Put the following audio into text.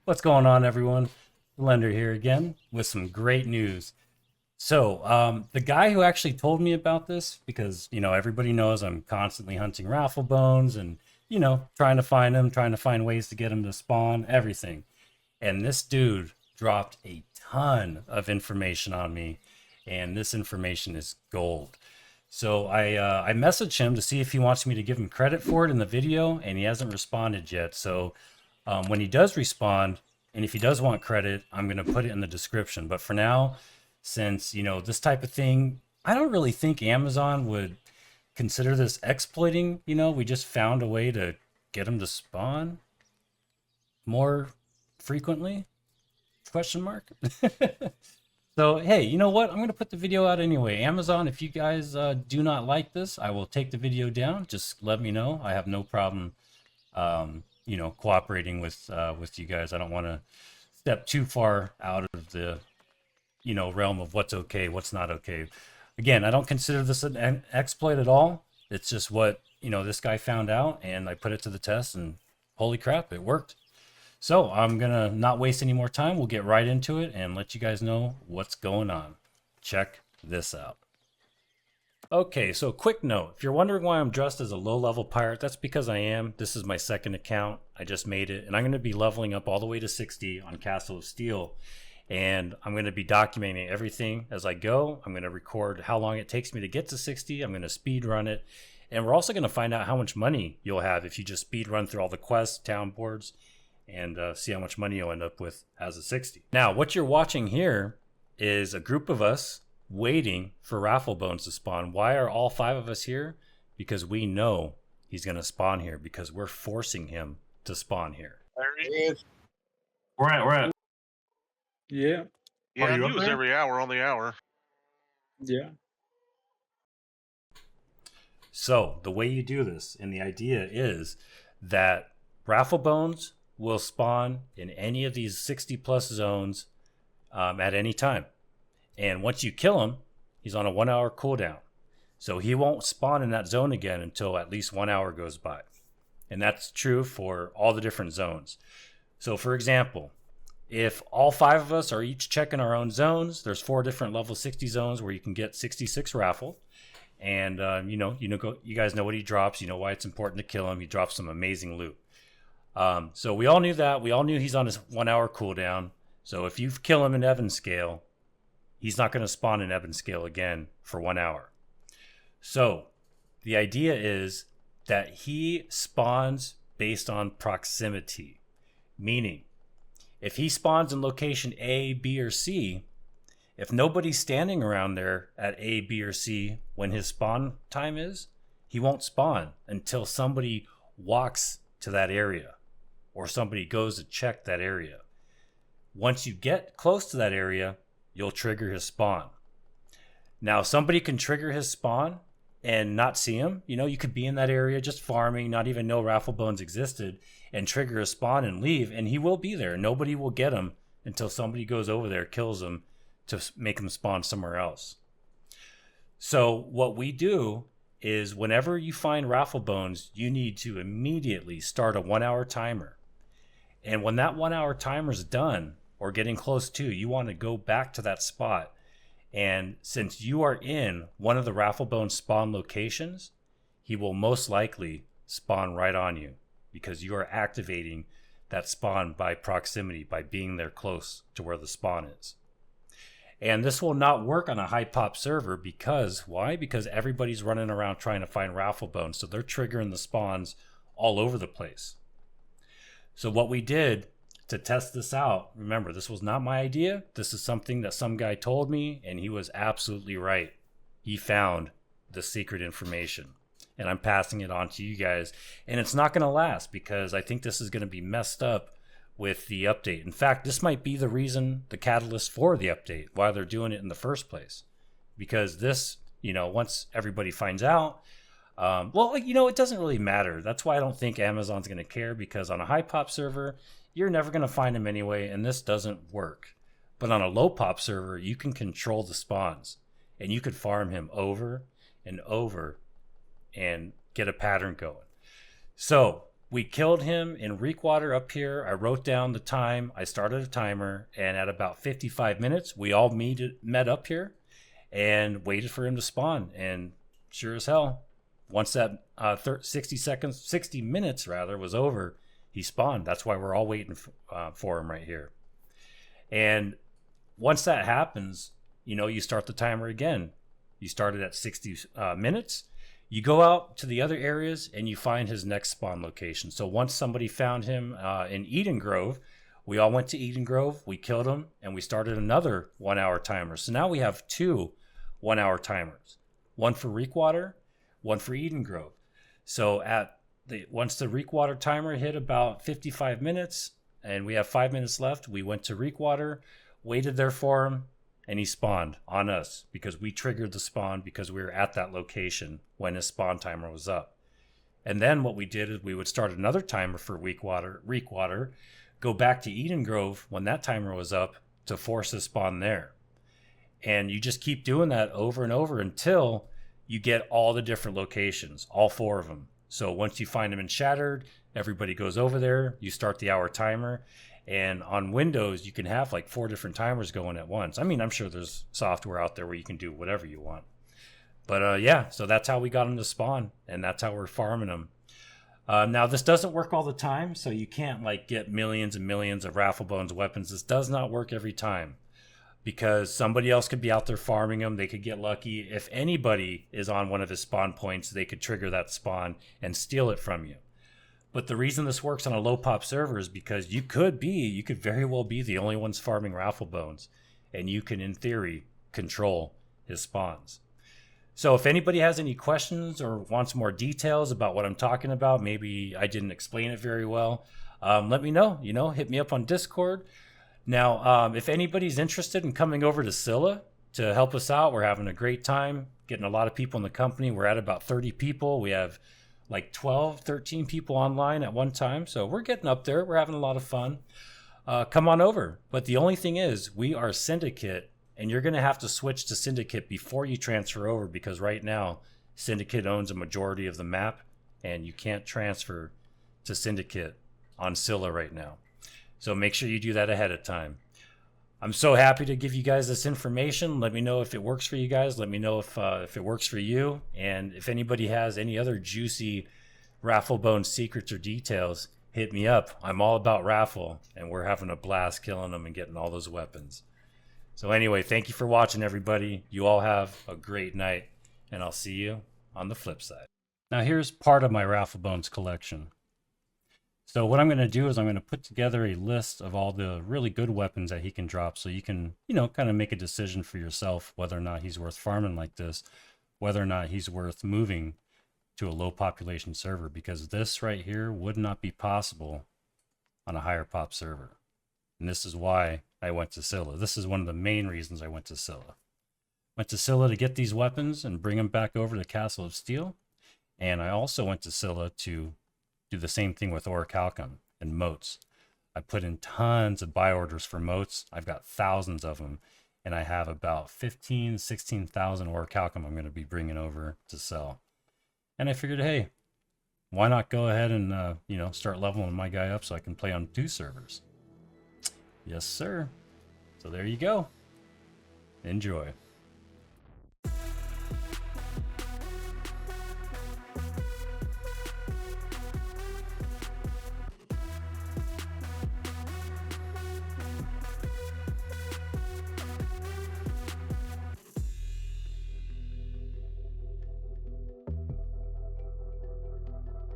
What's going on, everyone? Lender here again with some great news. The guy who actually told me about this, because everybody knows I'm constantly hunting raffle bones and trying to find them, trying to find ways to get them to spawn, everything. And this dude dropped a ton of information on me, and this information is gold. So I messaged him to see if he wants me to give him credit for it in the video, and he hasn't responded yet. So when he does respond, and if he does want credit, I'm going to put it in the description. But for now, since, this type of thing, I don't really think Amazon would consider this exploiting. We just found a way to get them to spawn more frequently? Question mark. So, hey, you know what? I'm going to put the video out anyway. Amazon, if you guys do not like this, I will take the video down. Just let me know. I have no problem cooperating with you guys. I don't want to step too far out of the realm of what's okay, what's not okay. Again, I don't consider this an exploit at all. It's just what this guy found out, and I put it to the test, and holy crap, it worked. So I'm gonna not waste any more time. We'll get right into it and let you guys know what's going on. Check this out. Okay, so quick note. If you're wondering why I'm dressed as a low-level pirate, that's because I am. This is my second account. I just made it, and I'm going to be leveling up all the way to 60 on Castle of Steel. And I'm going to be documenting everything as I go. I'm going to record how long it takes me to get to 60. I'm going to speed run it. And we're also going to find out how much money you'll have if you just speed run through all the quests, town boards, and see how much money you'll end up with as a 60. Now, what you're watching here is a group of us waiting for Rafflebones to spawn. Why are all 5 of us here? Because we know he's going to spawn here, because we're forcing him to spawn here. There he is. We're at. Yeah. Yeah, Are you he up was there? every hour on the hour. Yeah. So the way you do this, and the idea is that Rafflebones will spawn in any of these 60 plus zones at any time. And once you kill him, he's on a 1 hour cooldown. So he won't spawn in that zone again until at least 1 hour goes by. And that's true for all the different zones. So for example, if all 5 of us are each checking our own zones, there's 4 different level 60 zones where you can get 66 raffle. And you guys know what he drops. You know why it's important to kill him. He drops some amazing loot. So we all knew that. We all knew he's on his 1 hour cooldown. So if you kill him in Evan scale, he's not going to spawn in Evan scale again for 1 hour. So the idea is that he spawns based on proximity, meaning if he spawns in location A, B, or C, if nobody's standing around there at A, B, or C when his spawn time is, he won't spawn until somebody walks to that area or somebody goes to check that area. Once you get close to that area, you'll trigger his spawn. Now, somebody can trigger his spawn and not see him. You could be in that area just farming, not even know Rafflebones existed, and trigger his spawn and leave, and he will be there. Nobody will get him until somebody goes over there, kills him to make him spawn somewhere else. So what we do is whenever you find Rafflebones, you need to immediately start a 1 hour timer. And when that 1 hour timer is done, or getting close to, you want to go back to that spot. And since you are in one of the Rafflebones spawn locations, he will most likely spawn right on you, because you are activating that spawn by proximity, by being there close to where the spawn is. And this will not work on a high pop server because, why? Because everybody's running around trying to find Rafflebones, so they're triggering the spawns all over the place. So what we did to test this out, remember, this was not my idea. This is something that some guy told me, and he was absolutely right. He found the secret information, and I'm passing it on to you guys. And it's not going to last, because I think this is going to be messed up with the update. In fact, this might be the reason, the catalyst for the update, why they're doing it in the first place. Because this, once everybody finds out, it doesn't really matter. That's why I don't think Amazon's going to care, because on a high pop server, you're never going to find him anyway, and this doesn't work. But on a low pop server, you can control the spawns, and you could farm him over and over and get a pattern going. So we killed him in Reekwater up here. I wrote down the time. I started a timer, and at about 55 minutes, we all met up here and waited for him to spawn. And sure as hell, once that 60 minutes rather was over, he spawned. That's why we're all waiting for him right here. And once that happens, you know, you start the timer again. You started at 60 minutes. You go out to the other areas and you find his next spawn location. So once somebody found him in Eden Grove, we all went to Eden Grove, we killed him, and we started another 1 hour timer. So now we have 2 1 hour timers, one for Reekwater, one for Eden Grove. So once the Reekwater timer hit about 55 minutes and we have 5 minutes left, we went to Reekwater, waited there for him, and he spawned on us because we triggered the spawn because we were at that location when his spawn timer was up. And then what we did is we would start another timer for Reekwater, go back to Eden Grove when that timer was up to force his spawn there. And you just keep doing that over and over until you get all the different locations, all 4 of them. So once you find them in Shattered, everybody goes over there, you start the hour timer. And on Windows, you can have like 4 different timers going at once. I mean, I'm sure there's software out there where you can do whatever you want. But yeah, so that's how we got them to spawn, and that's how we're farming them. Now, this doesn't work all the time, so you can't like get millions and millions of Rafflebones weapons. This does not work every time because somebody else could be out there farming them. They could get lucky. If anybody is on one of his spawn points, they could trigger that spawn and steal it from you. But the reason this works on a low pop server is because you could very well be the only ones farming Rafflebones, and you can, in theory, control his spawns. So if anybody has any questions or wants more details about what I'm talking about, maybe I didn't explain it very well, let me know. You know, hit me up on Discord. Now, if anybody's interested in coming over to Scylla to help us out, we're having a great time, getting a lot of people in the company. We're at about 30 people. We have like 12, 13 people online at one time. So we're getting up there. We're having a lot of fun. Come on over. But the only thing is, we are Syndicate, and you're going to have to switch to Syndicate before you transfer over because right now, Syndicate owns a majority of the map, and you can't transfer to Syndicate on Scylla right now. So make sure you do that ahead of time. I'm so happy to give you guys this information. Let me know if it works for you guys. Let me know if it works for you. And if anybody has any other juicy Rafflebones secrets or details, hit me up. I'm all about Raffle, and we're having a blast killing them and getting all those weapons. So anyway, thank you for watching, everybody. You all have a great night, and I'll see you on the flip side. Now here's part of my Rafflebones collection. So what I'm going to do is I'm going to put together a list of all the really good weapons that he can drop so you can, you know, kind of make a decision for yourself whether or not he's worth farming like this, whether or not he's worth moving to a low population server, because this right here would not be possible on a higher pop server. And this is why I went to Scylla. This is one of the main reasons I went to Scylla. Went to Scylla to get these weapons and bring them back over to Castle of Steel. And I also went to Scylla to do the same thing with 𝙏𝙤𝙢 and moats. I put in tons of buy orders for moats. I've got thousands of them, and I have about 16,000 𝙏𝙤𝙢 I'm going to be bringing over to sell. And I figured, hey, why not go ahead and you know, start leveling my guy up so I can play on 2 servers. Yes, sir. So there you go. Enjoy.